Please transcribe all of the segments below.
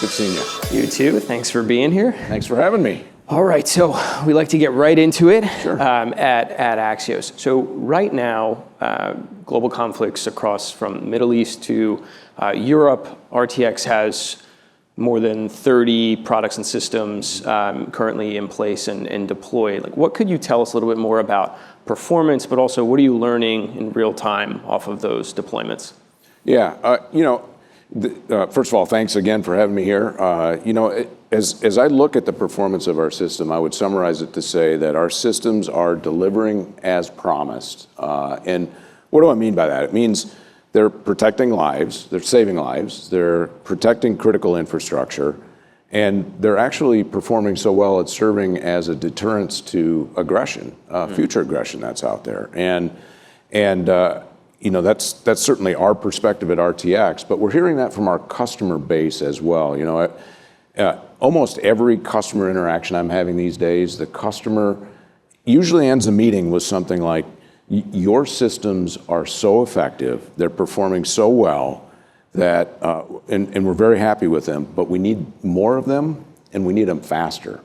Good seeing you. You too. Thanks for being here. Thanks for having me. All right, so we like to get right into it. Sure. At Axios. So right now, global conflicts across from Middle East to Europe, RTX has more than 30 products and systems currently in place and deployed. Like, what could you tell us a little bit more about performance, but also what are you learning in real time off of those deployments? Yeah, first of all, thanks again for having me here. As I look at the performance of our system, I would summarize it to say that our systems are delivering as promised. And what do I mean by that? It means they're protecting lives, they're saving lives, they're protecting critical infrastructure, and they're actually performing so well at serving as a deterrence to aggression, future aggression that's out there. And that's certainly our perspective at RTX, but we're hearing that from our customer base as well. Almost every customer interaction I'm having these days, the customer usually ends the meeting with something like, your systems are so effective, they're performing so well that, and we're very happy with them, but we need more of them and we need them faster.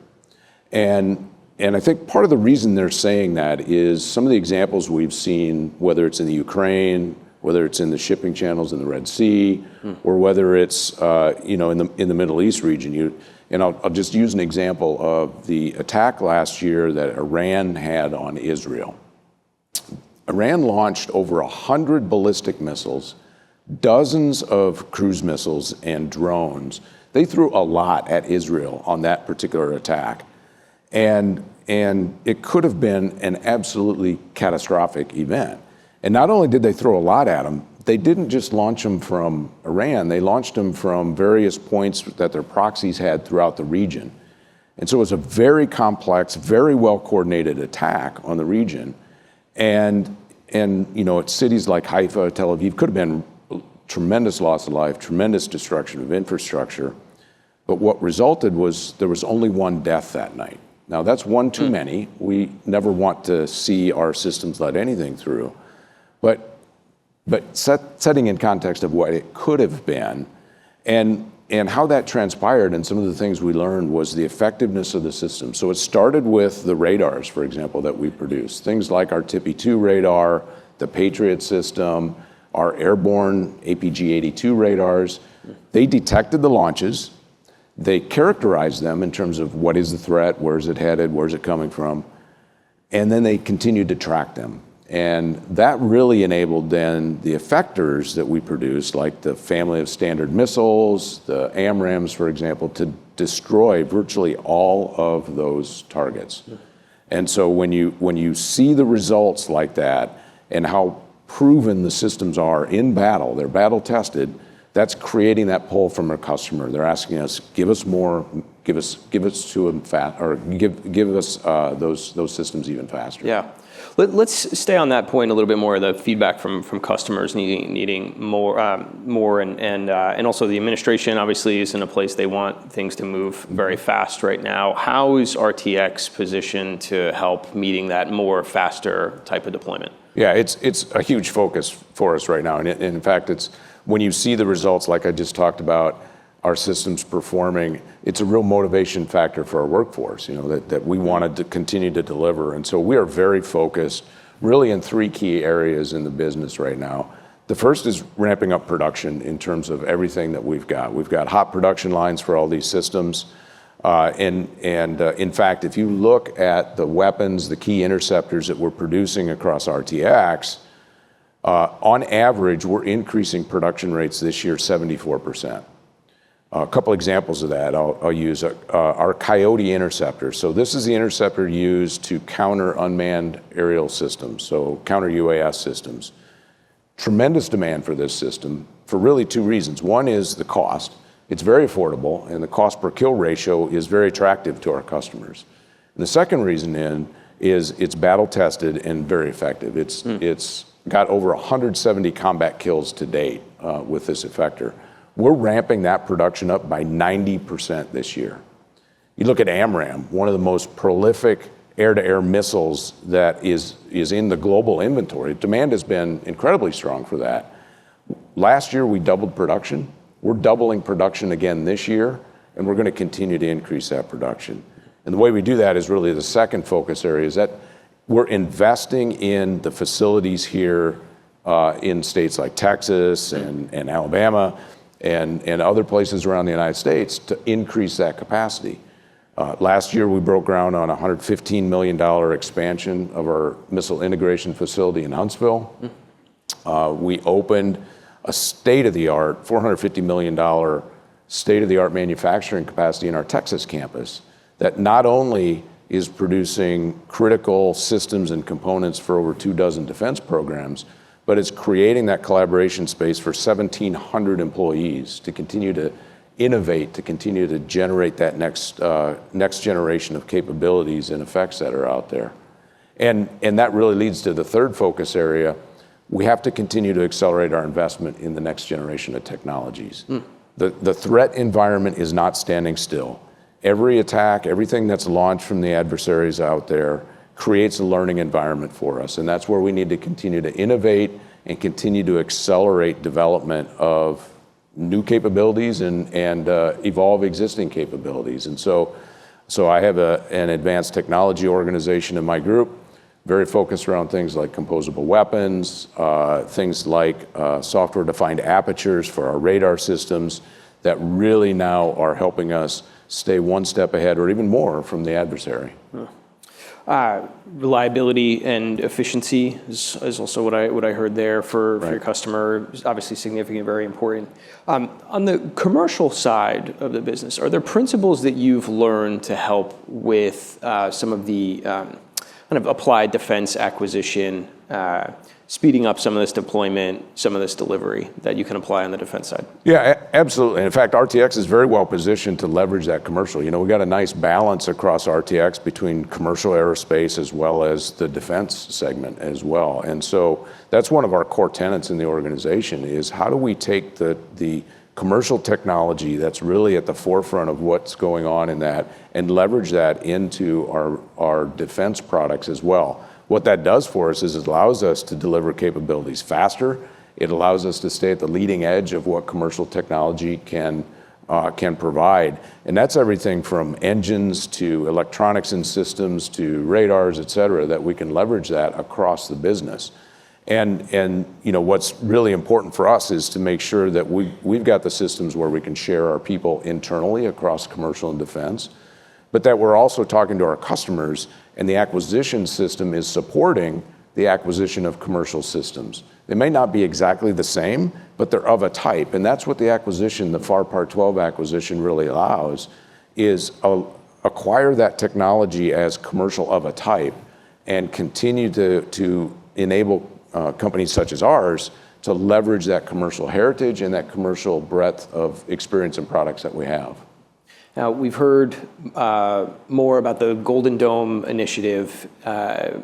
And I think part of the reason they're saying that is some of the examples we've seen, whether it's in the Ukraine, whether it's in the shipping channels in the Red Sea, or whether it's in the Middle East region. And I'll just use an example of the attack last year that Iran had on Israel. Iran launched over 100 ballistic missiles, dozens of cruise missiles and drones. They threw a lot at Israel on that particular attack. And it could have been an absolutely catastrophic event. And not only did they throw a lot at them, they didn't just launch them from Iran, they launched them from various points that their proxies had throughout the region. And so it was a very complex, very well-coordinated attack on the region. And at cities like Haifa, Tel Aviv, could have been tremendous loss of life, tremendous destruction of infrastructure. But what resulted was there was only one death that night. Now, that's one too many. We never want to see our systems let anything through. But setting in context of what it could have been and how that transpired, and some of the things we learned was the effectiveness of the system. So it started with the radars, for example, that we produce. Things like our TIPI-2 radar, the Patriot system, our airborne APG-82 radars. They detected the launches. They characterized them in terms of what is the threat, where is it headed, where is it coming from, and then they continued to track them. And that really enabled then the effectors that we produce, like the family of Standard missiles, the AMRAAMs, for example, to destroy virtually all of those targets. And so when you see the results like that and how proven the systems are in battle, they're battle tested, that's creating that pull from our customer. They're asking us, give us more, give us to them fast, or give us those systems even faster. Yeah. Let's stay on that point a little bit more, the feedback from customers needing more, and also the administration obviously is in a place they want things to move very fast right now. How is RTX positioned to help meeting that more faster type of deployment? Yeah, it's a huge focus for us right now. And in fact, it's when you see the results like I just talked about, our systems performing, it's a real motivation factor for our workforce, that we wanted to continue to deliver. And so we are very focused really in three key areas in the business right now. The first is ramping up production in terms of everything that we've got. We've got hot production lines for all these systems. In fact, if you look at the weapons, the key interceptors that we're producing across RTX, on average, we're increasing production rates this year 74%. A couple examples of that I'll use. Our Coyote interceptor. So this is the interceptor used to counter unmanned aerial systems, so counter UAS systems. Tremendous demand for this system for really two reasons. One is the cost. It's very affordable, and the cost per kill ratio is very attractive to our customers. And the second reason is it's battle tested and very effective. It's got over 170 combat kills to date with this effector. We're ramping that production up by 90% this year. You look at AMRAAM, one of the most prolific air-to-air missiles that is in the global inventory. Demand has been incredibly strong for that. Last year, we doubled production. We're doubling production again this year. and we're going to continue to increase that production. And the way we do that is really the second focus area, is that we're investing in the facilities here in states like Texas and Alabama and other places around the United States to increase that capacity. Last year, we broke ground on a $115 million expansion of our missile integration facility in Huntsville. We opened a state-of-the-art, $450 million state-of-the-art manufacturing capacity in our Texas campus that not only is producing critical systems and components for over 24 defense programs, but it's creating that collaboration space for 1,700 employees to continue to innovate, to continue to generate that next generation of capabilities and effects that are out there. And that really leads to the third focus area. We have to continue to accelerate our investment in the next generation of technologies. The threat environment is not standing still. Every attack, everything that's launched from the adversaries out there creates a learning environment for us. And that's where we need to continue to innovate and continue to accelerate development of new capabilities and evolve existing capabilities. And so I have an advanced technology organization in my group, very focused around things like composable weapons, things like software-defined apertures for our radar systems that really now are helping us stay one step ahead or even more from the adversary. Reliability and efficiency is also what I heard there for your customer. Obviously significant, very important. On the commercial side of the business, are there principles that you've learned to help with some of the kind of applied defense acquisition, speeding up some of this deployment, some of this delivery that you can apply on the defense side? Yeah, absolutely. In fact, RTX is very well positioned to leverage that commercial. You know, we got a nice balance across RTX between commercial aerospace as well as the defense segment as well. And so that's one of our core tenets in the organization is how do we take the commercial technology that's really at the forefront of what's going on in that and leverage that into our defense products as well. What that does for us is it allows us to deliver capabilities faster. It allows us to stay at the leading edge of what commercial technology can provide. And that's everything from engines to electronics and systems to radars, et cetera, that we can leverage that across the business. And you know, what's really important for us is to make sure that we've got the systems where we can share our people internally across commercial and defense, but that we're also talking to our customers and the acquisition system is supporting the acquisition of commercial systems. They may not be exactly the same, but they're of a type. And that's what the acquisition, the FAR Part 12 acquisition really allows, is acquire that technology as commercial of a type and continue to enable companies such as ours to leverage that commercial heritage and that commercial breadth of experience and products that we have. Now, we've heard more about the Golden Dome initiative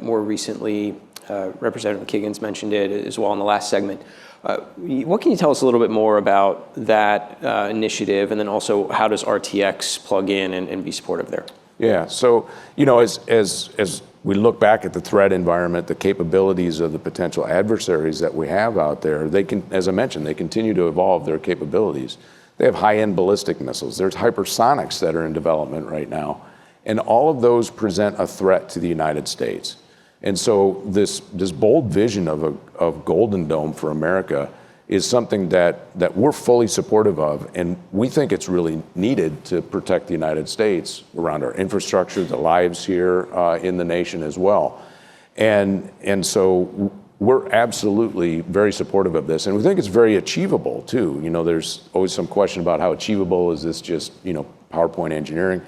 more recently. Representative Kiggins mentioned it as well in the last segment. What can you tell us a little bit more about that initiative, and then also how does RTX plug in and be supportive there? Yeah, so you know, as we look back at the threat environment, the capabilities of the potential adversaries that we have out there, they can, as I mentioned, they continue to evolve their capabilities. They have high-end ballistic missiles. There's hypersonics that are in development right now. And all of those present a threat to the United States. And so this bold vision of Golden Dome for America is something that we're fully supportive of. And we think it's really needed to protect the United States around our infrastructure, the lives here in the nation as well. And so we're absolutely very supportive of this, and we think it's very achievable too. You know, there's always some question about how achievable is this, just, you know, PowerPoint engineering.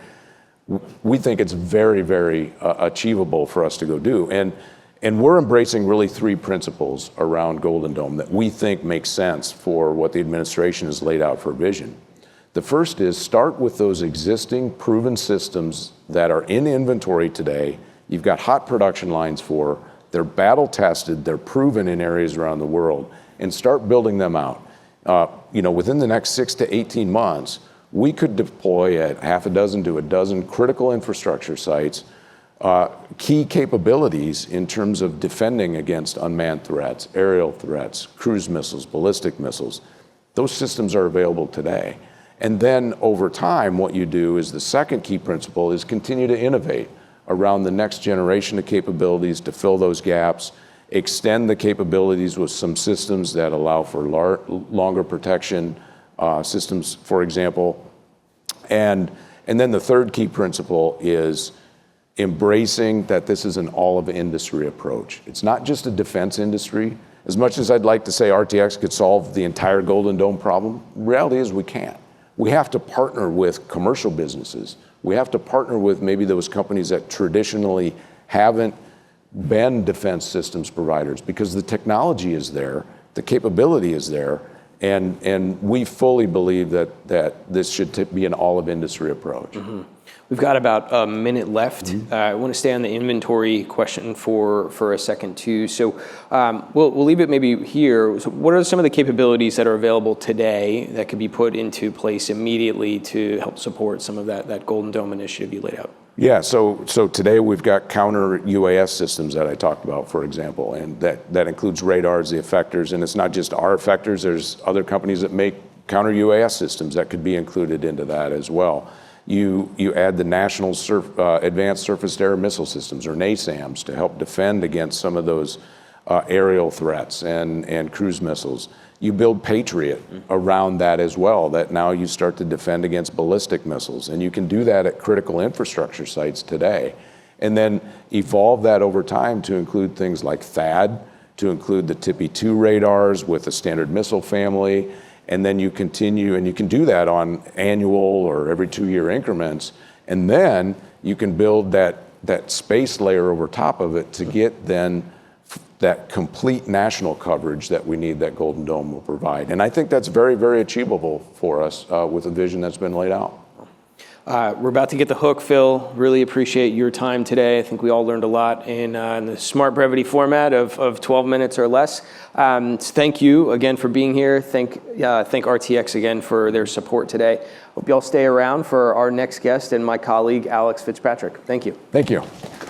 We think it's very, very achievable for us to go do, and we're embracing really three principles around Golden Dome that we think make sense for what the administration has laid out for vision. The first is start with those existing proven systems that are in inventory today. You've got hot production lines for. They're battle tested, they're proven in areas around the world, and start building them out. You know, within the next 6 to 18 months, we could deploy at half a dozen to a dozen critical infrastructure sites, key capabilities in terms of defending against unmanned threats, aerial threats, cruise missiles, ballistic missiles. Those systems are available today. And then over time, what you do is the second key principle is continue to innovate around the next generation of capabilities to fill those gaps, extend the capabilities with some systems that allow for longer protection systems, for example. And then the third key principle is embracing that this is an all-of-industry approach. It's not just a defense industry. As much as I'd like to say RTX could solve the entire Golden Dome problem, reality is we can't. We have to partner with commercial businesses. We have to partner with maybe those companies that traditionally haven't been defense systems providers, because the technology is there, the capability is there, and we fully believe that this should be an all-of-industry approach. Mm-hmm. We've got about a minute left. Mm-hmm. I want to stay on the inventory question for a second too. So we'll leave it maybe here. So what are some of the capabilities that are available today that could be put into place immediately to help support some of that Golden Dome initiative you laid out? Yeah, so today we've got counter UAS systems that I talked about, for example, and that includes radars, the effectors, and it's not just our effectors. There's other companies that make counter UAS systems that could be included into that as well. You add the National Advanced Surface to Air Missile Systems, or NASAMS, to help defend against some of those aerial threats and cruise missiles. You build Patriot around that as well, that now you start to defend against ballistic missiles, and you can do that at critical infrastructure sites today. And then evolve that over time to include things like THAAD, to include the TPY-2 radars with a standard missile family, and then you continue, and you can do that on annual or every 2-year increments, and then you can build that space layer over top of it to get then that complete national coverage that we need that Golden Dome will provide. And I think that's very, very achievable for us with the vision that's been laid out. We're about to get the hook, Phil. Really appreciate your time today. I think we all learned a lot in the smart brevity format of 12 minutes or less. Thank you again for being here. Thank RTX again for their support today. Hope you all stay around for our next guest and my colleague, Alex Fitzpatrick. Thank you. Thank you.